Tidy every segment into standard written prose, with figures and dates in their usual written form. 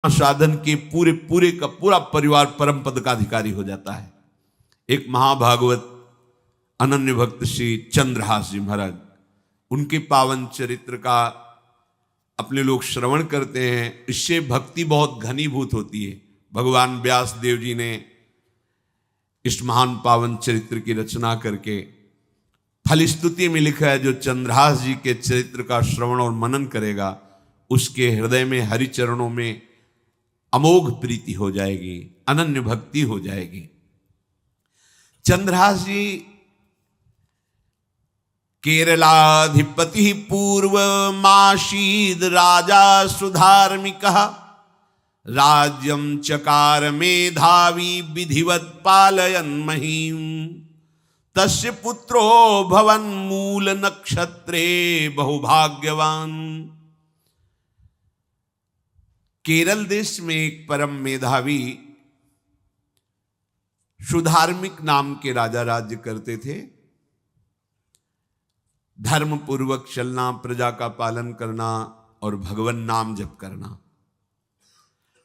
साधन के पूरे पूरे का पूरा परिवार परम पद का अधिकारी हो जाता है। एक महाभागवत अनन्य भक्त श्री चंद्रहास जी महाराज, उनके पावन चरित्र का अपने लोग श्रवण करते हैं। इससे भक्ति बहुत घनीभूत होती है। भगवान व्यास देव जी ने इस महान पावन चरित्र की रचना करके फलस्तुति में लिखा है, जो चंद्रहास जी के चरित्र का श्रवण और मनन करेगा उसके हृदय में हरि चरणों में अमोघ प्रीति हो जाएगी, अनन्य भक्ति हो जाएगी। चंद्रहास जी केरलाधिपति पूर्वमासीद राजा सुधार्मिकः, राज्यं चकार मेधावी विधिवत् पालयन् महीम्, तस्य पुत्रो भवन् मूल नक्षत्रे बहुभाग्यवान। केरल देश में एक परम मेधावी सुधार्मिक नाम के राजा राज्य करते थे। धर्म पूर्वक चलना, प्रजा का पालन करना और भगवान नाम जप करना,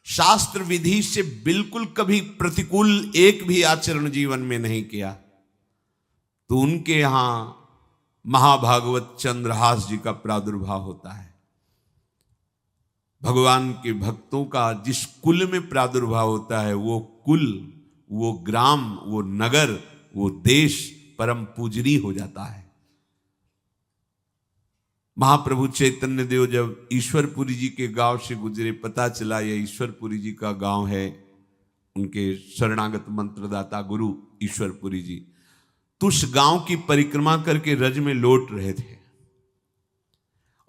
शास्त्र विधि से बिल्कुल कभी प्रतिकूल एक भी आचरण जीवन में नहीं किया। तो उनके यहां महाभागवत चंद्रहास जी का प्रादुर्भाव होता है। भगवान के भक्तों का जिस कुल में प्रादुर्भाव होता है, वो कुल, वो ग्राम, वो नगर, वो देश परम पूजनीय हो जाता है। महाप्रभु चैतन्य देव जब ईश्वरपुरी जी के गांव से गुजरे, पता चला यह ईश्वरपुरी जी का गांव है, उनके शरणागत मंत्रदाता गुरु ईश्वरपुरी जी, तो उस गांव की परिक्रमा करके रज में लौट रहे थे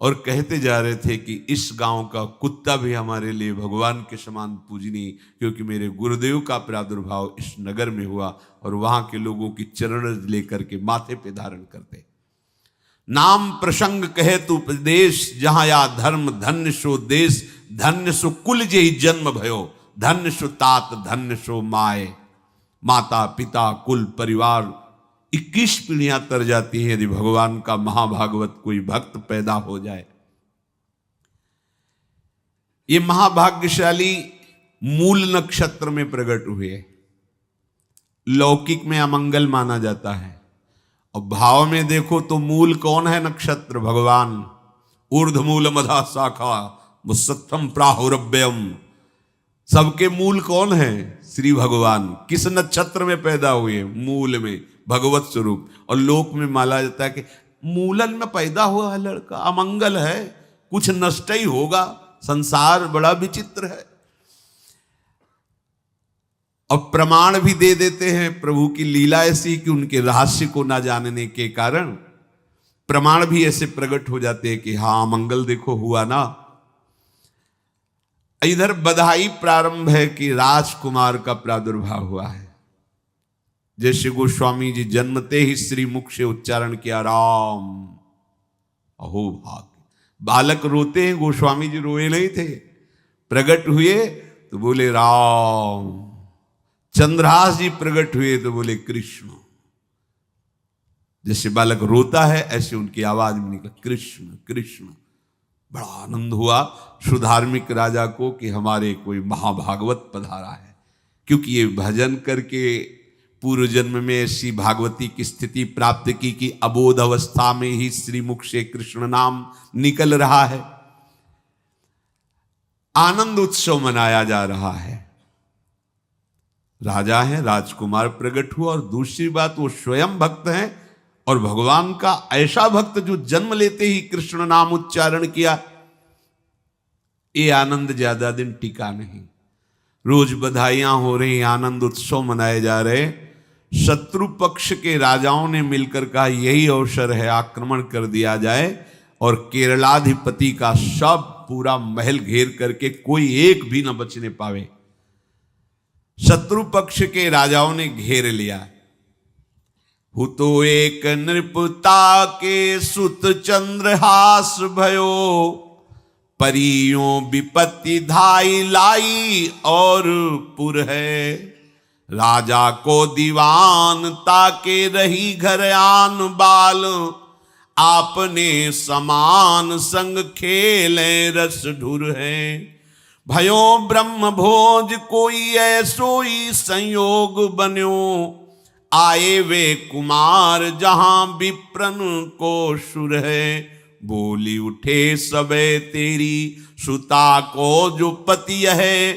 और कहते जा रहे थे कि इस गांव का कुत्ता भी हमारे लिए भगवान के समान पूजनीय, क्योंकि मेरे गुरुदेव का प्रादुर्भाव इस नगर में हुआ और वहां के लोगों की चरण रज लेकर के माथे पे धारण करते। नाम प्रसंग कहे तु उपदेश, जहां या धर्म धन्य सो देश, धन्य सो कुल जेहि जन्म भयो, धन्य सो तात धन्य सो माए। माता पिता कुल परिवार 21 पीढ़ियां तर जाती हैं यदि भगवान का महाभागवत कोई भक्त पैदा हो जाए। ये महाभाग्यशाली मूल नक्षत्र में प्रकट हुए। लौकिक में अमंगल माना जाता है और भाव में देखो तो मूल कौन है? नक्षत्र भगवान। ऊर्ध्वमूल मधा शाखा मुसत्थम प्राहुरव्ययम, सबके मूल कौन है? श्री भगवान। किस नक्षत्र में पैदा हुए? मूल में, भगवत स्वरूप। और लोक में माना जाता है कि मूलन में पैदा हुआ है लड़का, अमंगल है, कुछ नष्ट ही होगा, संसार बड़ा विचित्र है। और प्रमाण भी दे देते हैं। प्रभु की लीला ऐसी कि उनके रहस्य को ना जानने के कारण प्रमाण भी ऐसे प्रकट हो जाते हैं कि हाँ अमंगल देखो हुआ ना। इधर बधाई प्रारंभ है कि राजकुमार का प्रादुर्भाव हुआ है। जैसे गोस्वामी जी जन्मते ही श्री मुख से उच्चारण किया राम, अहो भाग्य। बालक रोते हैं, गोस्वामी जी रोए नहीं थे, प्रकट हुए तो बोले राम। चंद्रहास जी प्रकट हुए तो बोले कृष्ण। जैसे बालक रोता है ऐसे उनकी आवाज में निकला कृष्ण कृष्ण। बड़ा आनंद हुआ सुधार्मिक राजा को कि हमारे कोई महाभागवत पधारा है, क्योंकि ये भजन करके पूर्व जन्म में ऐसी भागवती की स्थिति प्राप्त की कि अबोध अवस्था में ही श्रीमुख से कृष्ण नाम निकल रहा है। आनंद उत्सव मनाया जा रहा है। राजा है, राजकुमार प्रकट हुआ। और दूसरी बात, वो स्वयं भक्त हैं और भगवान का ऐसा भक्त जो जन्म लेते ही कृष्ण नाम उच्चारण किया। ये आनंद ज्यादा दिन टिका नहीं। रोज बधाइयां हो रही, आनंद उत्सव मनाए जा रहे। शत्रु पक्ष के राजाओं ने मिलकर कहा यही अवसर है, आक्रमण कर दिया जाए और केरलाधिपति का सब पूरा महल घेर करके कोई एक भी न बचने पावे। शत्रु पक्ष के राजाओं ने घेर लिया। हुतो एक नृपता के सुत चंद्रहास भयो, परियों विपत्ति धाई लाई और पुर है। राजा को दीवान ताके रही घर आन बाल, आपने समान संग खेले रस ढुर है। भयो ब्रह्म भोज कोई ऐसोई संयोग बन्यो, आए वे कुमार जहां विप्रन को सुर है, बोली उठे सबे तेरी सुता को जो पति है,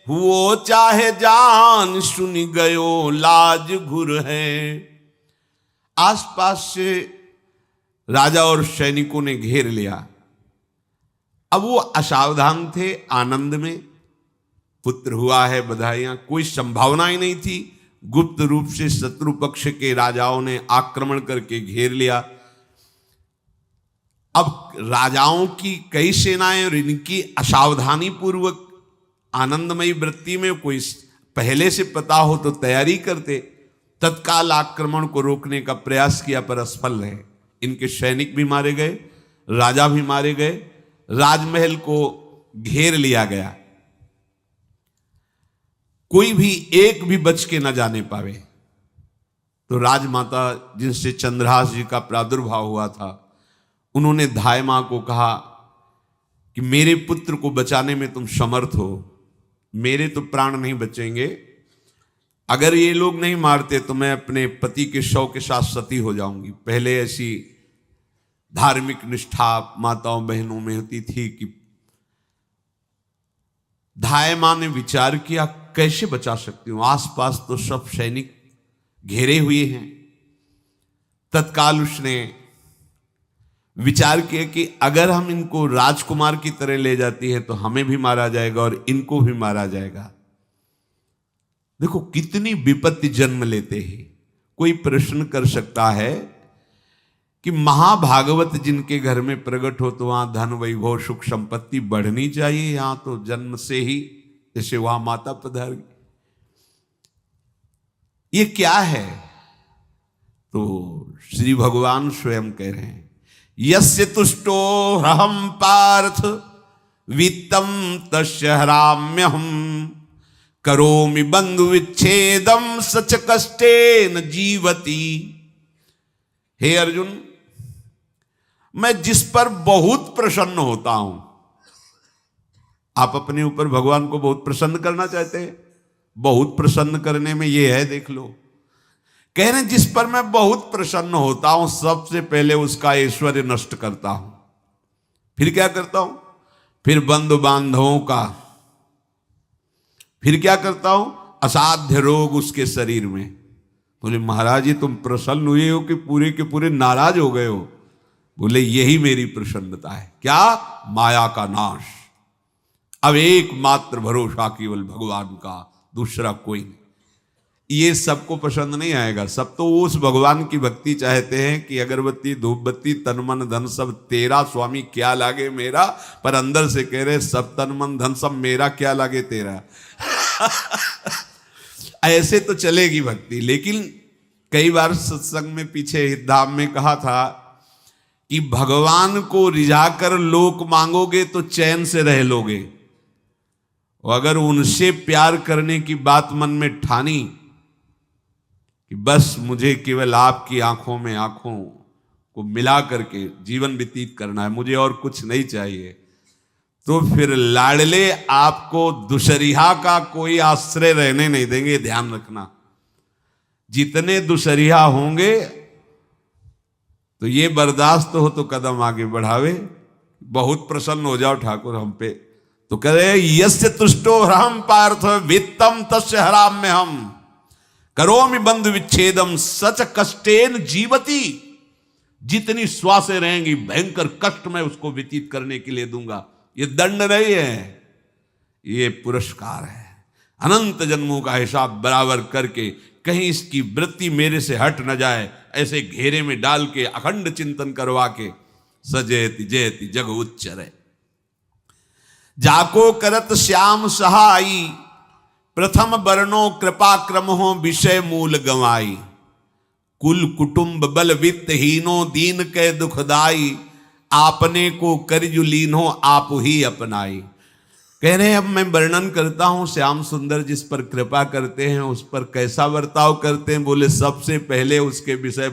हुओ चाहे जान सुन गयो लाज घुर है। आसपास से राजा और सैनिकों ने घेर लिया। अब वो असावधान थे, आनंद में पुत्र हुआ है, बधाइयां, कोई संभावना ही नहीं थी। गुप्त रूप से शत्रु पक्ष के राजाओं ने आक्रमण करके घेर लिया। अब राजाओं की कई सेनाएं और इनकी असावधानी पूर्वक आनंदमयी वृत्ति में कोई पहले से पता हो तो तैयारी करते, तत्काल आक्रमण को रोकने का प्रयास किया पर असफल रहे। इनके सैनिक भी मारे गए, राजा भी मारे गए, राजमहल को घेर लिया गया, कोई भी एक भी बच के न जाने पावे। तो राजमाता जिनसे चंद्रहास जी का प्रादुर्भाव हुआ था, उन्होंने धाय मां को कहा कि मेरे पुत्र को बचाने में तुम समर्थ हो, मेरे तो प्राण नहीं बचेंगे, अगर ये लोग नहीं मारते तो मैं अपने पति के शव के साथ सती हो जाऊंगी। पहले ऐसी धार्मिक निष्ठा माताओं बहनों में होती थी कि धाय मां ने विचार किया कैसे बचा सकती हूं, आसपास तो सब सैनिक घेरे हुए हैं। तत्काल उसने विचार किया कि अगर हम इनको राजकुमार की तरह ले जाती है तो हमें भी मारा जाएगा और इनको भी मारा जाएगा। देखो कितनी विपत्ति जन्म लेते हैं। कोई प्रश्न कर सकता है कि महाभागवत जिनके घर में प्रकट हो तो वहां धन वैभव सुख संपत्ति बढ़नी चाहिए, यहां तो जन्म से ही जैसे वहां माता पधार, ये क्या है? तो श्री भगवान स्वयं कह रहे हैं, यस्य तुष्टो ह्रहम पार्थ वित्तम तस्य हराम्यहम, करोमि बंधु विच्छेदम सच कष्टेन जीवति। हे अर्जुन, मैं जिस पर बहुत प्रसन्न होता हूं, आप अपने ऊपर भगवान को बहुत प्रसन्न करना चाहते हैं, बहुत प्रसन्न करने में ये है, देख लो, कह रहे जिस पर मैं बहुत प्रसन्न होता हूं सबसे पहले उसका ऐश्वर्य नष्ट करता हूं। फिर क्या करता हूं? फिर बंधु बांधवों का, फिर क्या करता हूं? असाध्य रोग उसके शरीर में। बोले महाराज जी तुम प्रसन्न हुए हो कि पूरे के पूरे नाराज हो गए हो? बोले यही मेरी प्रसन्नता है। क्या? माया का नाश। अब एकमात्र भरोसा केवल भगवान का, दूसरा कोई नहीं। ये सबको पसंद नहीं आएगा, सब तो उस भगवान की भक्ति चाहते हैं कि अगरबत्ती धूप बत्ती तन मन धन सब तेरा स्वामी, क्या लागे मेरा, पर अंदर से कह रहे सब तन मन धन सब मेरा, क्या लागे तेरा। ऐसे तो चलेगी भक्ति। लेकिन कई बार सत्संग में पीछे धाम में कहा था कि भगवान को रिझाकर लोक मांगोगे तो चैन से रह लोगे, और अगर उनसे प्यार करने की बात मन में ठानी कि बस मुझे केवल आपकी आंखों में आंखों को मिला करके जीवन व्यतीत करना है, मुझे और कुछ नहीं चाहिए, तो फिर लाडले आपको दुशरिहा का कोई आश्रय रहने नहीं देंगे। ध्यान रखना, जितने दुशरिहा होंगे तो ये बर्दाश्त हो तो कदम आगे बढ़ावे। बहुत प्रसन्न हो जाओ ठाकुर हम पे, तो कह रहे यस्य तुष्टो ह्रहम पार्थ वित्तम तस्य हराम्यहम, करोमि बंधु विच्छेदम सच कष्टेन जीवति। जितनी श्वासें रहेंगी भयंकर कष्ट में उसको व्यतीत करने के लिए दूंगा। ये दंड नहीं है, ये पुरस्कार है। अनंत जन्मों का हिसाब बराबर करके कहीं इसकी वृत्ति मेरे से हट न जाए, ऐसे घेरे में डाल के अखंड चिंतन करवा के सजयति जयति जग उच्चरे। जाको करत श्याम सहाई, प्रथम वर्णो कृपा क्रम हो विषय मूल गंवाई। कुल कुटुंब बल वित्त हीनो दीन के दुखदाई, आपने को करजु लीनो आप ही अपनाई। कह रहे हैं अब मैं वर्णन करता हूं श्याम सुंदर जिस पर कृपा करते हैं उस पर कैसा बर्ताव करते हैं। बोले सबसे पहले उसके विषय